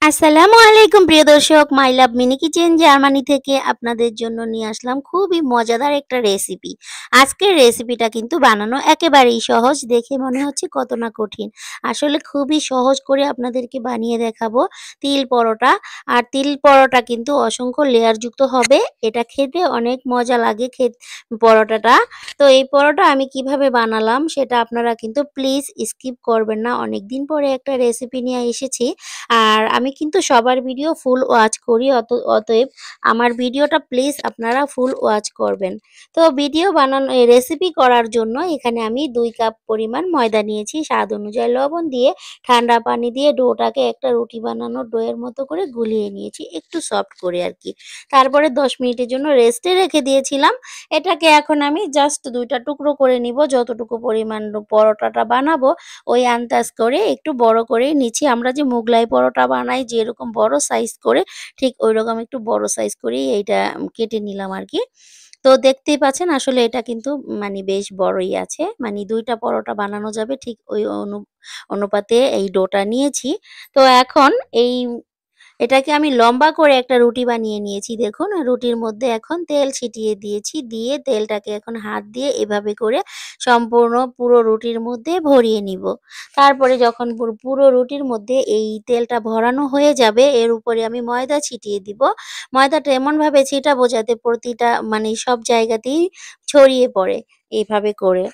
আসসালামু আলাইকুম প্রিয় দর্শক, মাই লাভ মিনি কিচেন জার্মানি থেকে আপনাদের জন্য নিয়ে আসলাম খুবই মজাদার একটা রেসিপি। আজকের রেসিপিটা কিন্তু বানানো একেবারেই সহজ, দেখে মনে হচ্ছে কত না কঠিন। আসলে খুবই সহজ করে আপনাদেরকে বানিয়ে দেখাবো তিল পরোটা। আর তিল পরোটা কিন্তু অসংখ্য লেয়ারযুক্ত হবে। এটা খেতে অনেক মজা লাগে পরোটাটা। তো এই পরোটা আমি কিভাবে বানালাম সেটা আপনারা কিন্তু প্লিজ স্কিপ করবেন না। অনেকদিন পরে একটা রেসিপি নিয়ে এসেছি। আর আমি কিন্তু সবার ভিডিও ফুল ওয়াচ করি, অতএব আমার ভিডিওটা প্লিজ আপনারা ফুল ওয়াচ করবেন। তো ভিডিও বানানো রেসিপি করার জন্য এখানে আমি 2 কাপ পরিমাণ ময়দা নিয়েছি, স্বাদ অনুযায়ী লবণ দিয়ে ঠান্ডা পানি দিয়ে ডোটাকে একটা রুটি বানানোর ডোয়ের মতো করে গুলিয়ে নিয়েছি, একটু সফট করে আর কি। তারপরে 10 মিনিটের জন্য রেস্টে রেখে দিয়েছিলাম। এটাকে এখন আমি জাস্ট 2টা টুকরো করে নিব, যতটুকু পরিমাণ পরোটাটা বানাবো ওই আন্দাজ করে একটু বড় করেই নিচ্ছি। আমরা যে মোগলাই পরোটা বানাই যেরকম বড় সাইজ করে, ঠিক ঐরকম একটু বড় সাইজ করেই এইটা কেটে নিলাম আরকি। তো দেখতেই পাচ্ছেন আসলে এটা কিন্তু মানে বেশ বড়ই আছে। মানে ২ টা পরোটা বানানো যাবে ঠিক ওই অনুপাতে এই ডোটা নিয়েছি। তো এখন এটাকে আমি লম্বা করে একটা রুটি বানিয়ে নিয়েছি। দেখুন রুটির মধ্যে এখন তেল ছিটিয়ে দিয়েছি। দিয়ে তেলটাকে এখন হাত দিয়ে এভাবে করে সম্পূর্ণ পুরো রুটির মধ্যে ভরিয়ে নিব। তারপরে যখন পুরো রুটির মধ্যে এই তেলটা ভরানো হয়ে যাবে, এর উপরে আমি ময়দা ছিটিয়ে দিব। ময়দাটা এমনভাবে ছিটাবো যাতে প্রতিটা মানে সব জায়গাতেই ছড়িয়ে পড়ে এভাবে করে।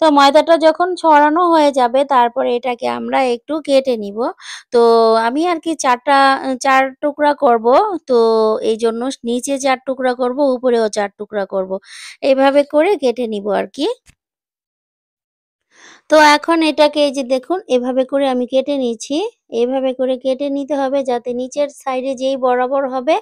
তো ময়দাটা যখন ছড়ানো হয়ে যাবে তারপরে এটাকে আমরা একটু কেটে নিব। তো আমি আরকি ৪ টুকরা করব। তো এইজন্য নিচে ৪ টুকরা করব, উপরেও ৪ টুকরা করব। এভাবে করে কেটে নিব আরকি। তো এখন এটাকে এই যে দেখুন এভাবে করে আমি কেটে নিচ্ছি। এভাবে করে কেটে নিতে হবে যাতে নিচের সাইডে যেই বরাবর হবে,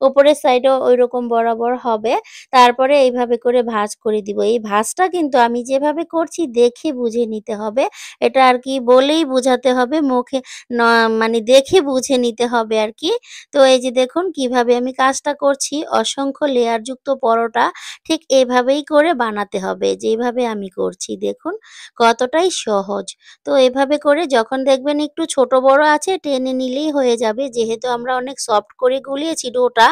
উপরের সাইডেও ঐরকম বরাবর হবে। তারপরে এইভাবে করে ভাঁজ করে দিব। এই ভাঁজটা কিন্তু আমি যেভাবে করছি দেখে বুঝে নিতে হবে। এটা আরকি বলেই বোঝাতে হবে, মুখে ন মানে দেখে বুঝে নিতে হবে আরকি। তো এই যে দেখুন কিভাবে আমি কাজটা করছি, অসংখ্য লেয়ারযুক্ত পরোটা ঠিক এভাবেই করে বানাতে হবে, যেভাবে আমি করছি দেখুন। কতটাই সহজ। তো এভাবে করে যখন দেখবেন একটু ছোট বড় আছে টেনে নিলেই হয়ে যাবে। যেহেতু আমরা অনেক সফট করে গুলিয়েছি ডোটা,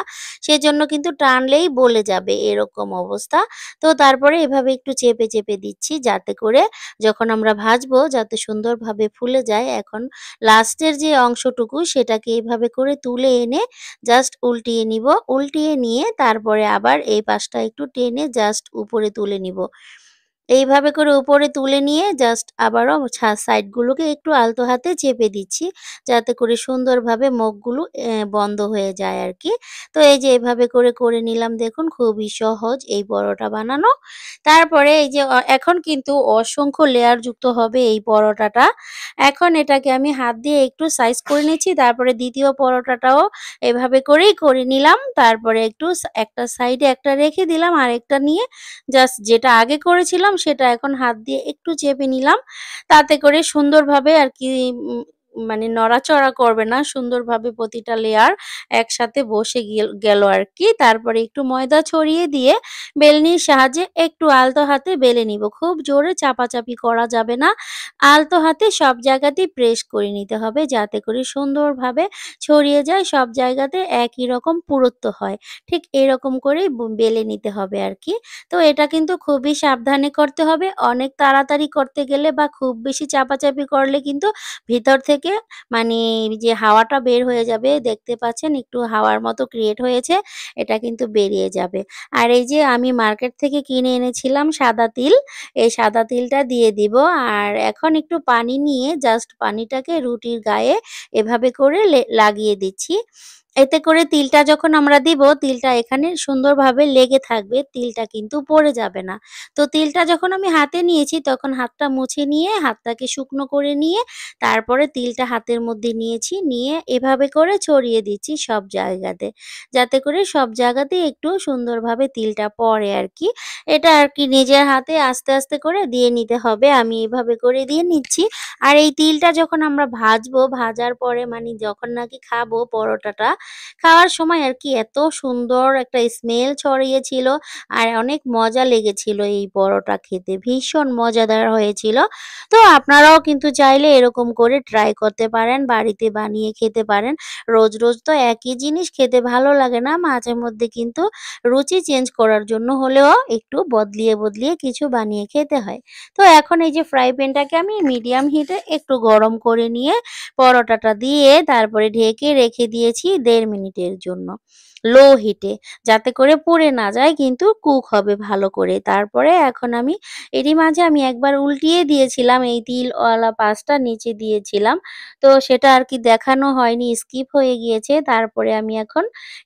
সেজন্য কিন্তু টানলেই বলে যাবে এরকম অবস্থা। তো তারপরে এভাবে একটু চেপে, চেপে দিচ্ছি যাতে করে যখন আমরা ভাজবো যাতে সুন্দরভাবে ফুলে যায়। এখন লাস্টের যে অংশটুকু সেটাকে এভাবে করে তুলে এনে জাস্ট উল্টিয়ে নিব। উল্টিয়ে নিয়ে তারপরে আবার এই পাশটা একটু টেনে জাস্ট উপরে তুলে নিব। এইভাবে করে উপরে তুলে নিয়ে জাস্ট আবারও সাইডগুলোকে একটু আলতো হাতে চেপে দিচ্ছি, যাতে করে সুন্দরভাবে মুখগুলো বন্ধ হয়ে যায় আরকি। তো এই যে এভাবে করে, করে নিলাম দেখুন খুবই সহজ এই পরোটা বানানো। তারপরে এই যে এখন কিন্তু অসংখ্য লেয়ারযুক্ত হবে এই পরোটাটা। এখন এটাকে আমি হাত দিয়ে একটু সাইজ করে নিচ্ছি। তারপরে ২য় পরোটাটাও এভাবে করেই করে নিলাম। তারপরে একটু একটা সাইডে একটা রেখে দিলাম, আরেকটা নিয়ে জাস্ট যেটা আগে করেছিলাম সেটা এখন হাত দিয়ে একটু চেপে নিলাম। তাতে করে সুন্দরভাবে আরকি উম মানে নড়াচড়া করবে না। সুন্দরভাবে প্রতিটা লেয়ার একসাথে বসে গেল আরকি। তারপরে একটু ময়দা ছড়িয়ে দিয়ে বেলনির সাহায্যে একটু আলতো হাতে বেলে নিব। খুব জোরে চাপাচাপি করা যাবে না। আলতো হাতে সব জায়গাতেই প্রেস করে নিতে হবে যাতে করে সুন্দরভাবে ছড়িয়ে যায়, সব জায়গাতে একই রকম পুরুত্ব হয়। ঠিক এরকম করেই বেলে নিতে হবে আরকি। তো এটা কিন্তু খুবই সাবধানে করতে হবে। অনেক তাড়াতাড়ি করতে গেলে বা খুব বেশি চাপাচাপি করলে কিন্তু ভিতর থেকে মানে যে হাওয়াটা বের হয়ে যাবে, দেখতে পাচ্ছেন একটু হাওয়ার মতো ক্রিয়েট হয়েছে, এটা কিন্তু বেরিয়ে যাবে। আর এই যে আমি মার্কেট থেকে কিনে এনেছিলাম সাদা তিল, এই সাদা তিলটা দিয়ে দিব। আর এখন একটু পানি নিয়ে জাস্ট পানিটাকে রুটির গায়ে এভাবে করে লাগিয়ে দিচ্ছি। এতে করে তিলটা যখন আমরা দিব, তিলটা এখানে সুন্দরভাবে লেগে থাকবে। তিলটা কিন্তু পড়ে যাবে না। তো তিলটা যখন আমি হাতে নিয়েছি তখন হাতটা মুছে নিয়ে হাতটাকে শুকনো করে নিয়ে তারপরে তিলটা হাতের মধ্যে নিয়েছি। নিয়ে এভাবে করে ছড়িয়ে দিচ্ছি সব জায়গাতে। যাতে করে সব জায়গাতেই একটু সুন্দরভাবে তিলটা পড়ে আরকি। এটা আরকি নিজের হাতে আস্তে, আস্তে করে দিয়ে নিতে হবে। আমি এভাবে করে দিয়ে নিচ্ছি। আর এই তিলটা যখন আমরা ভাজবো, ভাজার পরে মানে যখন নাকি খাবো পরোটাটা, খাওয়ার সময় আর কি এত সুন্দর একটা স্মেল ছড়িয়েছিল আর অনেক মজা লেগেছিল এই পরোটা খেতে। ভীষণ মজাদার হয়েছিল। তো আপনারাও কিন্তু চাইলে এরকম করে ট্রাই করতে পারেন, বাড়িতে বানিয়ে খেতে পারেন। রোজ, রোজ তো একই জিনিস খেতে ভালো লাগে না। মাঝে মধ্যে কিন্তু রুচি চেঞ্জ করার জন্য হলেও একটু বদলিয়ে, বদলিয়ে কিছু বানিয়ে খেতে হয়। তো এখন এই যে ফ্রাই প্যানটাকে আমি মিডিয়াম হিটে একটু গরম করে নিয়ে পরোটাটা দিয়ে তারপরে ঢেকে রেখে দিয়েছি ১.৫ মিনিটের জন্য। লো হিটে যাতে করে পুড়ে না যায় কিন্তু কুক হবে ভালো করে। তারপরে এখন আমি এরই মাঝে আমি একবার উল্টিয়ে দিয়েছিলাম এই তিলওয়ালা পাঁচটা নিচে দিয়েছিলাম। তো সেটা আর কি দেখানো হয়নি, স্কিপ হয়ে গিয়েছে। তারপরে আমি এখন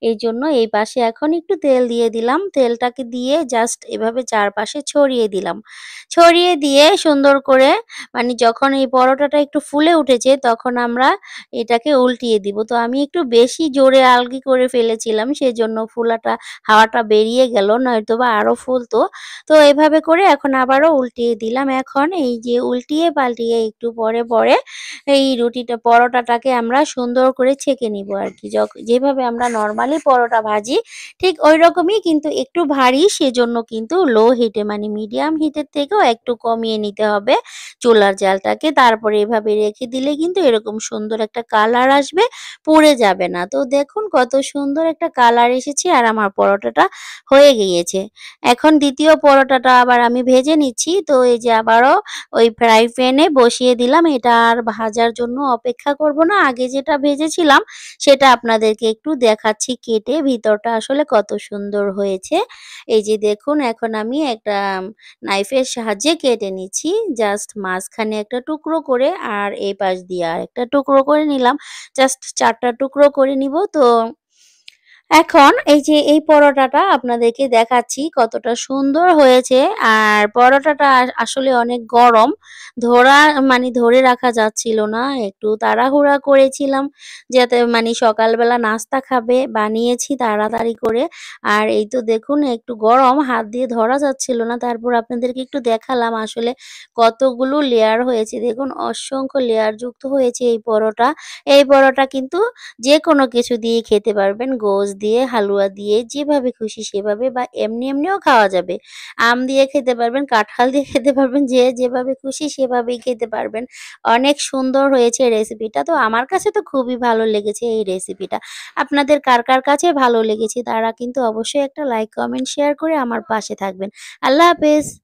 এইজন্য এই পাশে এখন একটু তেল দিয়ে দিলাম। তেলটাকে দিয়ে জাস্ট এভাবে চারপাশে ছড়িয়ে দিলাম। ছড়িয়ে দিয়ে সুন্দর করে মানে যখন এই পরোটাটা একটু ফুলে উঠেছে তখন আমরা এটাকে উল্টিয়ে দিব। তো আমি একটু বেশি জোরে আলগি করে ফেলেছিলাম সেজন্য হাওয়াটা বেরিয়ে গেল নয়তোবা আরো ফুলতো। তো এভাবে করে এখন আবারও উল্টিয়ে দিলাম। এখন এই যে উল্টিয়ে পাল্টিয়ে একটু পরে, পরে এই পরোটাটাকে আমরা সুন্দর করে ছেঁকে নিব আরকি। যেভাবে আমরা নরমালি পরোটা ভাজি ঠিক ঐরকমই কিন্তু একটু ভারী সেজন্য কিন্তু লো হিটে মানে মিডিয়াম হিটের থেকেও একটু কমিয়ে নিতে হবে চুলার জালটাকে। তারপরে এভাবে রেখে দিলে কিন্তু এরকম সুন্দর একটা কালার আসবে, পুড়ে যাবে না। তো দেখুন কত সুন্দর একটা কালার এসেছে আর আমার পরোটাটা হয়ে গিয়েছে। এখন দ্বিতীয় পরোটাটা আবার আমি ভেজে নিচ্ছি। তো এই যে আবারও ওই ফ্রাই প্যানে বসিয়ে দিলাম। এটা আর ভাজার জন্য অপেক্ষা করব না। আগে যেটা ভেজেছিলাম সেটা আপনাদেরকে একটু দেখাচ্ছি কেটে ভিতরটা আসলে কত সুন্দর হয়েছে। এই যে দেখুন এখন আমি একটা নাইফের সাহায্যে কেটে নিচ্ছি। জাস্ট মাঝখানে একটা টুকরো করে আর এই পাশ দিয়ে আরেকটা টুকরো করে নিলাম। জাস্ট ৪ টা টুকরো করে নিব। তো এখন এই যে এই পরোটাটা আপনাদেরকে দেখাচ্ছি কতটা সুন্দর হয়েছে। আর পরোটাটা আসলে অনেক গরম। ধরে রাখা যাচ্ছিল না। একটু তাড়াহুড়া করেছিলাম যাতে সকালবেলা নাস্তা খাবে বানিয়েছি তাড়াতাড়ি করে। আর এই তো দেখুন একটু গরম হাত দিয়ে ধরা যাচ্ছিল না। তারপর আপনাদেরকে একটু দেখালাম আসলে কতগুলো লেয়ার হয়েছে। দেখুন অসংখ্য লেয়ার যুক্ত হয়েছে এই পরোটা। এই পরোটা কিন্তু যেকোনো কিছু দিয়ে খেতে পারবেন। গোশ দিয়ে, হালুয়া দিয়ে যেভাবে খুশি সেভাবে বা এমনিও খাওয়া যাবে। আম দিয়ে খেতে পারবেন, কাঁঠাল দিয়ে খেতে পারবেন, যে যেভাবে খুশি সেভাবেই খেতে পারবেন। অনেক সুন্দর হয়েছে রেসিপিটা। তো আমার কাছে তো খুবই ভালো লেগেছে এই রেসিপিটা। আপনাদের কার কাছে ভালো লেগেছে তারা কিন্তু অবশ্যই একটা লাইক, কমেন্ট, শেয়ার করে আমার পাশে থাকবেন। আল্লাহ হাফেজ।